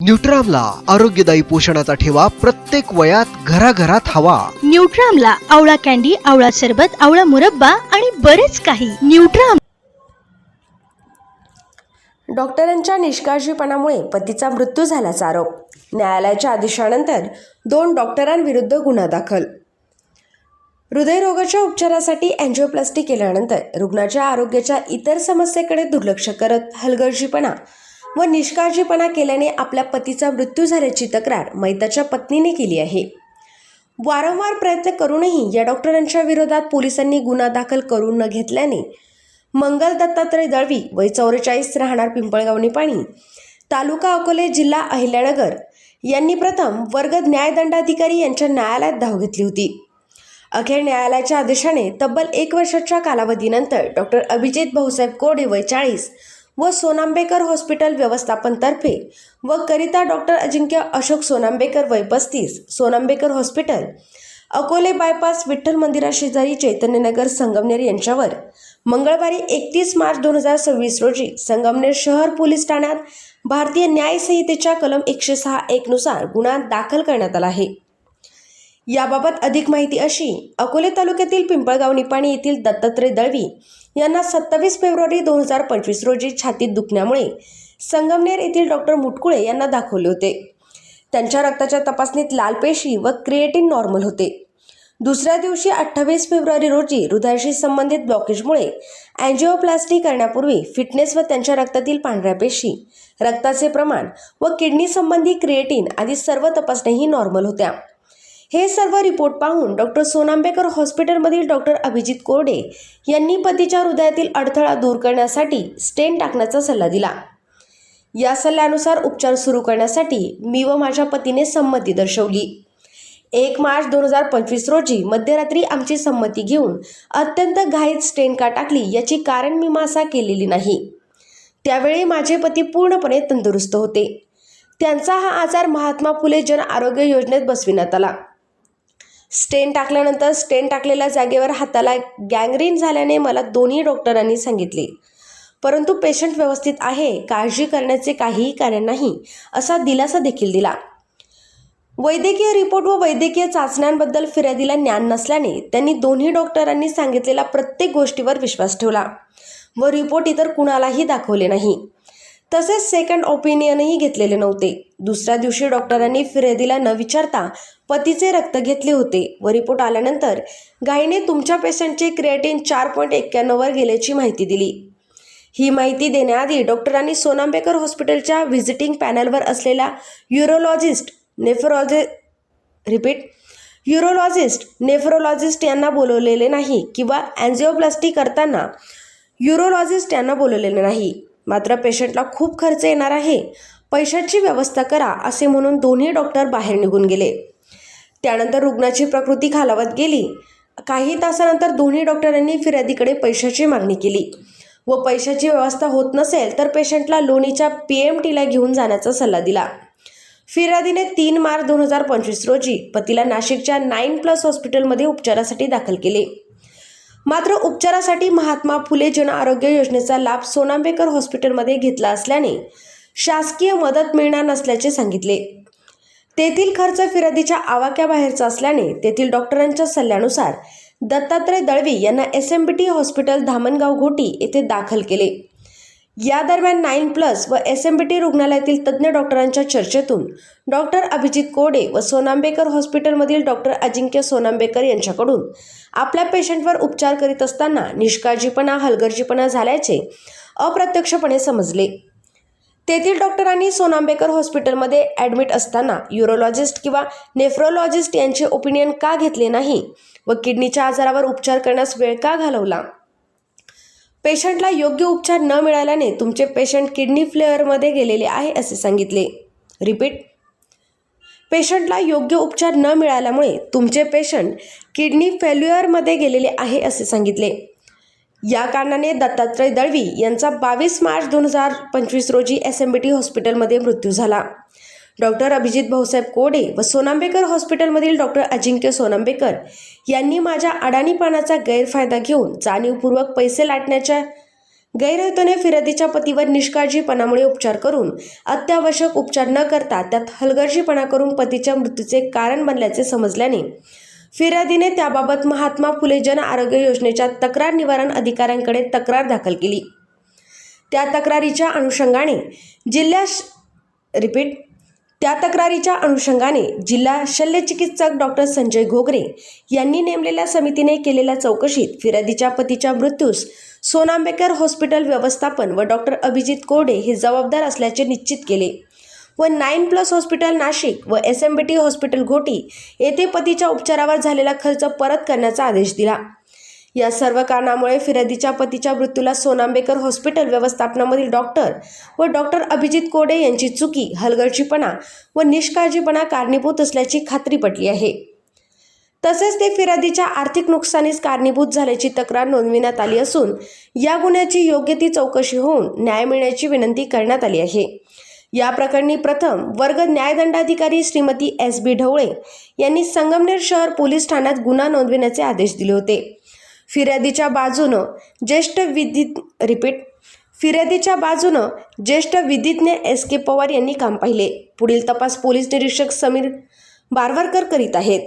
न्यूट्रामला आरोग्यदायी पोषणाचा ठेवा प्रत्येक वयात घराघरात हवा। न्यूट्रामला आवळा कॅन्डी, आवळा सरबत, आवळा मुरब्बा आणि बरेच काही। न्यूट्राम। डॉक्टरांच्या निष्काळजीपणामुळे पतीचा मृत्यू झाल्याचा आरोप। न्यायालयाच्या आदेशानंतर 2 डॉक्टरांविरुद्ध गुन्हा दाखल। हृदयरोगाच्या उपचारासाठी अँजिओप्लास्टी केल्यानंतर रुग्णाच्या आरोग्याच्या इतर समस्येकडे दुर्लक्ष करत हलगर्जीपणा व निष्काळजीपणा केल्याने आपल्या पतीचा मृत्यू झाल्याची तक्रार मयताच्या पत्नीने केली आहे। वारंवार प्रयत्न करूनही या डॉक्टरांच्या विरोधात पोलिसांनी गुन्हा दाखल करून न घेतल्याने मंगल दत्तात्रय दळवी वय 44 राहणार पिंपळगाव निपाणी तालुका अकोले जिल्हा अहिल्यानगर यांनी प्रथम वर्ग न्यायदंडाधिकारी यांच्या न्यायालयात धाव घेतली होती। अखेर न्यायालयाच्या आदेशाने तब्बल 1 वर्षाच्या कालावधीनंतर डॉक्टर अभिजित भाऊसाहेब कोरडे वय 40 व सोनांबेकर हॉस्पिटल व्यवस्थापनतर्फे व करिता डॉक्टर अजिंक्य अशोक सोनांबेकर वय 35 सोनांबेकर हॉस्पिटल अकोले बायपास विठ्ठल मंदिराशेजारी चैतन्यनगर संगमनेर यांच्यावर मंगळवारी 31 मार्च 2026 रोजी संगमनेर शहर पोलीस ठाण्यात भारतीय न्याय संहितेच्या कलम 106(1) नुसार गुन्हा दाखल करण्यात आला आहे। याबाबत अधिक माहिती अशी, अकोले तालुक्यातील पिंपळगाव निपाणी येथील दत्तात्रय दळवी यांना 27 फेब्रुवारी 2025 रोजी छातीत दुखण्यामुळे संगमनेर येथील डॉक्टर मुटकुळे यांना दाखवले होते। त्यांच्या रक्ताच्या तपासणीत लाल पेशी व क्रिएटिन नॉर्मल होते। दुसऱ्या दिवशी 28 फेब्रुवारी रोजी हृदयाशी संबंधित ब्लॉकेजमुळे अँजिओप्लास्टी करण्यापूर्वी फिटनेस व त्यांच्या रक्तातील पांढऱ्या पेशी, रक्ताचे प्रमाण व किडनी संबंधी क्रिएटिन आदी सर्व तपासण्याही नॉर्मल होत्या। हे सर्व रिपोर्ट पाहून डॉक्टर सोनांबेकर हॉस्पिटलमधील डॉक्टर अभिजित कोरडे यांनी पतीच्या हृदयातील अडथळा दूर करण्यासाठी स्टेंट टाकण्याचा सल्ला दिला। या सल्ल्यानुसार उपचार सुरू करण्यासाठी मी व माझ्या पतीने संमती दर्शवली। 1 मार्च 2025 रोजी मध्यरात्री आमची संमती घेऊन अत्यंत घाईत स्टेंट का टाकली याची कारण मीमांसा केलेली नाही। त्यावेळी माझे पती पूर्णपणे तंदुरुस्त होते। त्यांचा हा आजार महात्मा फुले जन आरोग्य योजनेत बसविण्यात आला। स्टेंट टाकल्यानंतर स्टेंट टाकलेल्या जागेवर हाताला गँग्रीन झाल्याने मला दोन्ही डॉक्टरांनी सांगितले, परंतु पेशंट व्यवस्थित आहे, काळजी करण्याचे काहीही कारण नाही असा दिलासा देखील दिला। वैद्यकीय रिपोर्ट व वैद्यकीय चाचण्यांबद्दल फिर्यादीला ज्ञान नसल्याने त्यांनी दोन्ही डॉक्टरांनी सांगितलेल्या प्रत्येक गोष्टीवर विश्वास ठेवला व रिपोर्ट इतर कुणालाही दाखवले नाही। तसेच सेकंड ओपिनियनही घेतलेले नव्हते। दुसऱ्या दिवशी डॉक्टरांनी फिर्यादीला न विचारता पतीचे रक्त घेतले होते व रिपोर्ट आल्यानंतर घाईने तुमच्या पेशंटचे क्रिएटिन 4.91 वर गेल्याची माहिती दिली। ही माहिती देण्याआधी डॉक्टरांनी सोनांबेकर हॉस्पिटलच्या व्हिजिटिंग पॅनलवर असलेल्या नेफ्रोलॉजिस्ट यांना बोलवलेले नाही किंवा अँजिओप्लास्टी करताना युरोलॉजिस्ट यांना बोलवलेले नाही। मात्र पेशंटला खूप खर्च येणार आहे, पैशाची व्यवस्था करा असे म्हणून दोन्ही डॉक्टर बाहेर निघून गेले। त्यानंतर रुग्णाची प्रकृती खालावत गेली। काही तासानंतर दोन्ही डॉक्टरांनी फिर्यादीकडे पैशाची मागणी केली व पैशाची व्यवस्था होत नसेल तर पेशंटला लोणीच्या PMTला घेऊन जाण्याचा सल्ला दिला। फिर्यादीने 3 मार्च 2025 रोजी पतीला नाशिकच्या 9+ हॉस्पिटलमध्ये उपचारासाठी दाखल केले। मात्र उपचारासाठी महात्मा फुले जन आरोग्य योजनेचा लाभ सोनांबेकर हॉस्पिटलमध्ये घेतला असल्याने शासकीय मदत मिळणार नसल्याचे सांगितले। तेथील खर्च फिर्यादीच्या आवाक्याबाहेरचा असल्याने तेथील डॉक्टरांच्या सल्ल्यानुसार दत्तात्रय दळवी यांना SMBT हॉस्पिटल धामणगाव घोटी येथे दाखल केले। या दरम्यान 9+ व SMBT रुग्णालयातील तज्ज्ञ डॉक्टरांच्या चर्चेतून डॉक्टर अभिजित कोरडे व सोनांबेकर हॉस्पिटलमधील डॉक्टर अजिंक्य सोनांबेकर यांच्याकडून आपल्या पेशंटवर उपचार करीत असताना निष्काळजीपणा, हलगर्जीपणा झाल्याचे अप्रत्यक्षपणे समजले। तेथील डॉक्टरांनी सोनांबेकर हॉस्पिटलमध्ये ॲडमिट असताना युरोलॉजिस्ट किंवा नेफ्रोलॉजिस्ट यांचे ओपिनियन का घेतले नाही व किडनीच्या आजारावर उपचार करण्यास वेळ का घालवला। पेशंटला योग्य उपचार न मिळाल्याने तुमचे पेशंट किडनी फेल्युअरमध्ये गेलेले आहे असे सांगितले। पेशंटला योग्य उपचार न मिळाल्यामुळे तुमचे पेशंट किडनी फेल्युअरमध्ये गेलेले आहे असे सांगितले। या कारणाने दत्तात्रय दळवी यांचा 22 मार्च 2025 रोजी SMBT हॉस्पिटलमध्ये मृत्यू झाला। डॉक्टर अभिजित भाऊसाहेब कोरडे व सोनांबेकर हॉस्पिटलमधील डॉक्टर अजिंक्य सोनांबेकर यांनी माझ्या अडाणीपणाचा गैरफायदा घेऊन जाणीवपूर्वक पैसे लाटण्याच्या गैरहेतूने फिर्यादीच्या पतीवर निष्काळजीपणामुळे उपचार करून अत्यावश्यक उपचार न करता त्यात हलगर्जीपणा करून पतीच्या मृत्यूचे कारण बनल्याचे समजल्याने फिर्यादीने त्याबाबत महात्मा फुले जन आरोग्य योजनेच्या तक्रार निवारण अधिकाऱ्यांकडे तक्रार दाखल केली। त्या तक्रारीच्या अनुषंगाने जिल्हा शल्यचिकित्सक डॉक्टर संजय घोगरे यांनी नेमलेल्या समितीने केलेल्या चौकशीत फिर्यादीच्या पतीच्या मृत्यूस सोनांबेकर हॉस्पिटल व्यवस्थापन व डॉक्टर अभिजित कोरडे हे जबाबदार असल्याचे निश्चित केले व 9+ हॉस्पिटल नाशिक व SMBT हॉस्पिटल घोटी येथे पतीच्या उपचारावर झालेला खर्च परत करण्याचा आदेश दिला। या सर्व कारणामुळे फिर्यादीच्या पतीच्या मृत्यूला सोनांबेकर हॉस्पिटल व्यवस्थापनामधील डॉक्टर व डॉक्टर अभिजित कोरडे यांची चुकी, हलगर्जीपणा व निष्काळजीपणा कारणीभूत असल्याची खात्री पटली आहे। तसेच ते फिर्यादीच्या आर्थिक नुकसानीस कारणीभूत झाल्याची तक्रार नोंदविण्यात आली असून या गुन्ह्याची योग्य ती चौकशी होऊन न्याय मिळण्याची विनंती करण्यात आली आहे। या प्रकरणी प्रथम वर्ग न्यायदंडाधिकारी श्रीमती SB ढवळे यांनी संगमनेर शहर पोलीस ठाण्यात गुन्हा नोंदविण्याचे आदेश दिले होते। फिर्यादीच्या बाजूनं ज्येष्ठ विधिज्ञ SK पवार यांनी काम पाहिले। पुढील तपास पोलीस निरीक्षक समीर बारवरकर करीत आहेत।